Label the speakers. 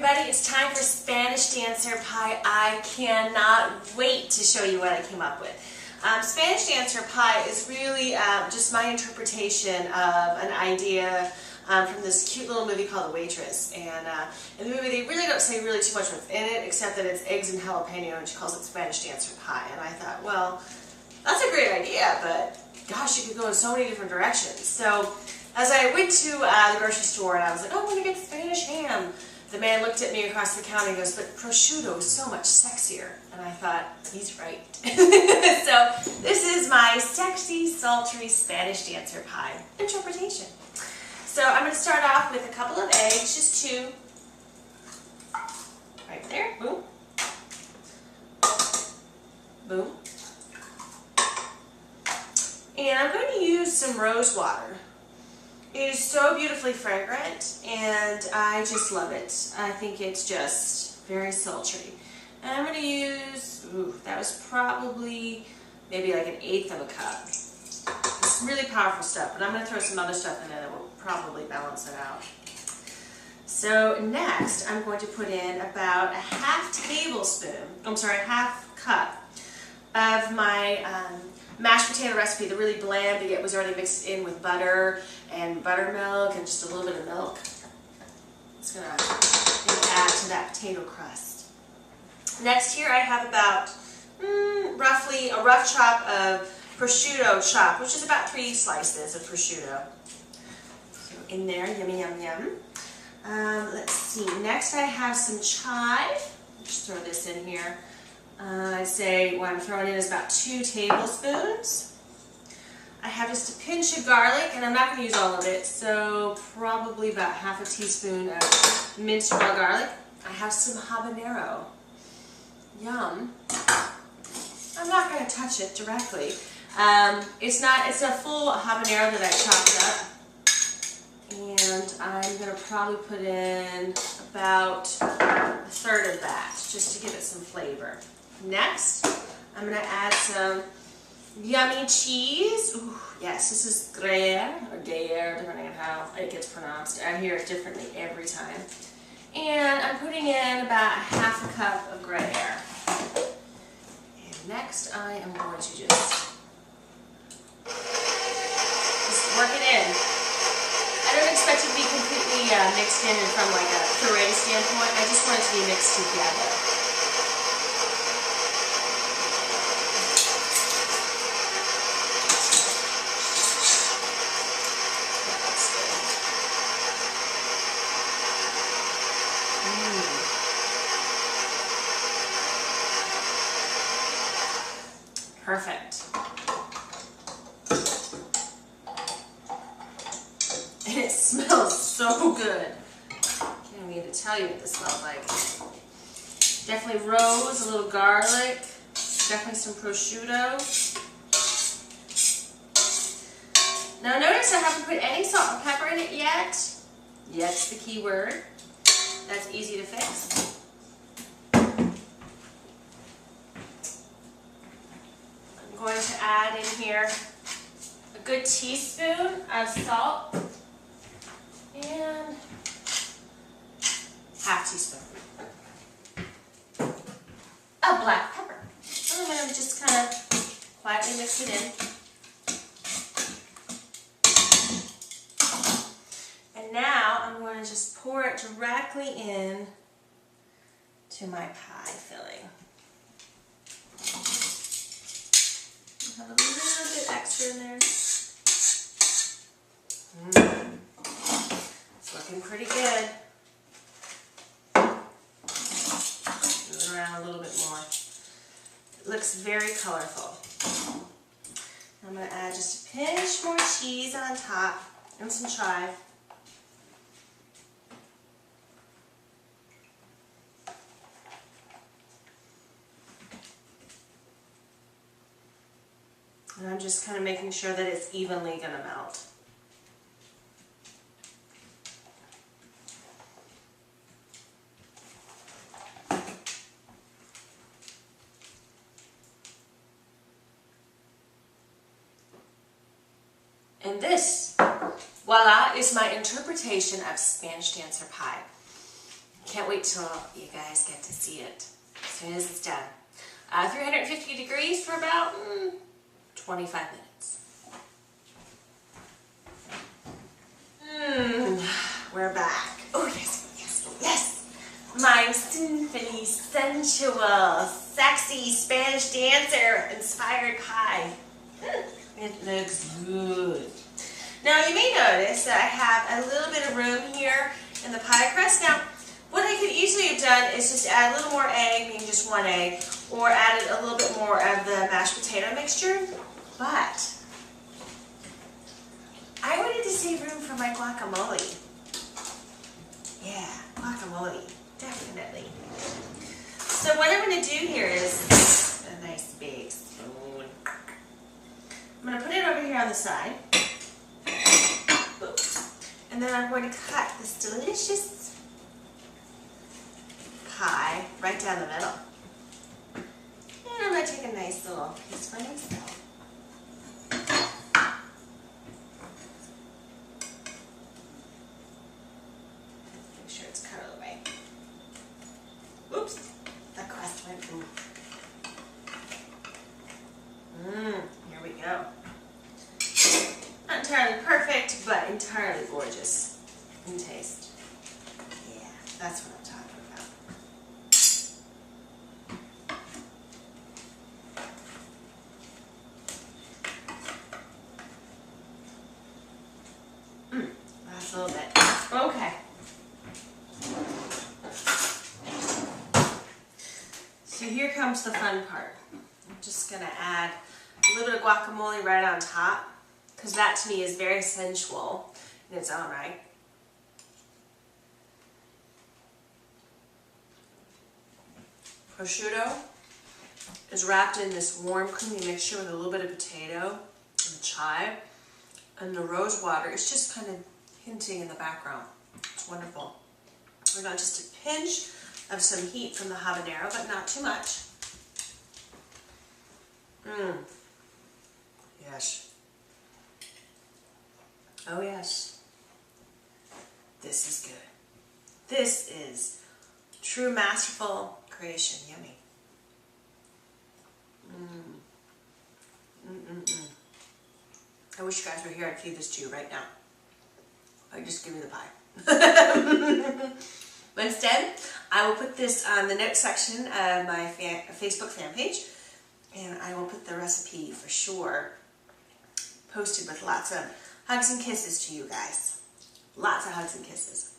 Speaker 1: everybody, it's time for Spanish dancer pie. I cannot wait to show you what I came up with. Spanish dancer pie is really just my interpretation of an idea from this cute little movie called Waitress. And in the movie they really don't say really too much what's in it, except that it's eggs and jalapeno, and she calls it Spanish dancer pie. And I thought, well, that's a great idea, but gosh, you could go in so many different directions. So as I went to the grocery store and I was like, oh, I'm going to get Spanish ham, the man looked at me across the counter and goes, but prosciutto is so much sexier. And I thought, he's right. So this is my sexy, sultry Spanish dancer pie interpretation. So I'm going to start off with a couple of eggs, just 2. Right there, boom. Boom. And I'm going to use some rose water. It is so beautifully fragrant, and I just love it. I think it's just very sultry. And I'm going to use, that was probably maybe like 1/8 of a cup. It's really powerful stuff, but I'm going to throw some other stuff in there that will probably balance it out. So next, I'm going to put in about a half cup of my mashed potato recipe, the really bland, but yet was already mixed in with butter and buttermilk and just a little bit of milk. It's going to add to that potato crust. Next here I have about roughly a rough chop of prosciutto chopped, which is about 3 slices of prosciutto. So in there, yummy, yum, yum. Let's see, next I have some chive. Just throw this in here. I'd say what I'm throwing in is about 2 tablespoons. I have just a pinch of garlic, and I'm not going to use all of it, so probably about half a teaspoon of minced raw garlic. I have some habanero. Yum. I'm not going to touch it directly. It's a full habanero that I chopped up, and I'm going to probably put in about 1/3 of that, just to give it some flavor. Next, I'm going to add some yummy cheese. Ooh, yes, this is Gruyere, or Gruyere, depending on how it gets pronounced. I hear it differently every time. And I'm putting in about half a cup of Gruyere. And next, I am going to just work it in. I don't expect it to be completely mixed in from like a puree standpoint. I just want it to be mixed together. Perfect. And it smells so good. Can't even tell you what this smells like. Definitely rose, a little garlic, definitely some prosciutto. Now notice I haven't put any salt and pepper in it yet. Yet's the key word. That's easy to fix. I'm going to add in here a good teaspoon of salt and half teaspoon of black pepper. And I'm going to just kind of quietly mix it in. And now I'm going to just pour it directly in to my pie filling. Have a little bit extra in there. It's looking pretty good. Move it around a little bit more. It looks very colorful. I'm going to add just a pinch more cheese on top and some chive. And I'm just kind of making sure that it's evenly going to melt. And this, voila, is my interpretation of Spanish dancer pie. Can't wait till you guys get to see it as soon as it's done. 350 degrees for about 25 minutes. We're back. Oh, yes, yes, yes. My symphony, sensual, sexy Spanish dancer inspired pie. It looks good. Now, you may notice that I have a little bit of room here in the pie crust. Now, what I could easily have done is just add a little more egg, maybe just 1 egg, or added a little bit more of the mashed potato mixture, but I wanted to save room for my guacamole. Yeah, guacamole, definitely. So what I'm going to do here is a nice big spoon. I'm going to put it over here on the side. And then I'm going to cut this delicious pie right down the middle. And I'm going to take a nice little piece for myself. Make sure it's cut all the way. Oops, that crust went through. Here we go. Not entirely perfect, but entirely gorgeous in taste. Yeah, that's what I'm talking about. That's a little bit. Okay. So here comes the fun part. I'm just going to add a little bit of guacamole right on top, because that to me is very sensual in its own right. Prosciutto is wrapped in this warm, creamy mixture with a little bit of potato and chive, and the rose water is just kind of hinting in the background. It's wonderful. We're got just a pinch of some heat from the habanero, but not too much. Yes. Oh yes. This is good. This is true masterful creation. Yummy. I wish you guys were here. I'd feed this to you right now. I'd just give you the pie. But instead, I will put this on the notes section of my Facebook fan page, and I will put the recipe for sure posted with lots of hugs and kisses to you guys. Lots of hugs and kisses.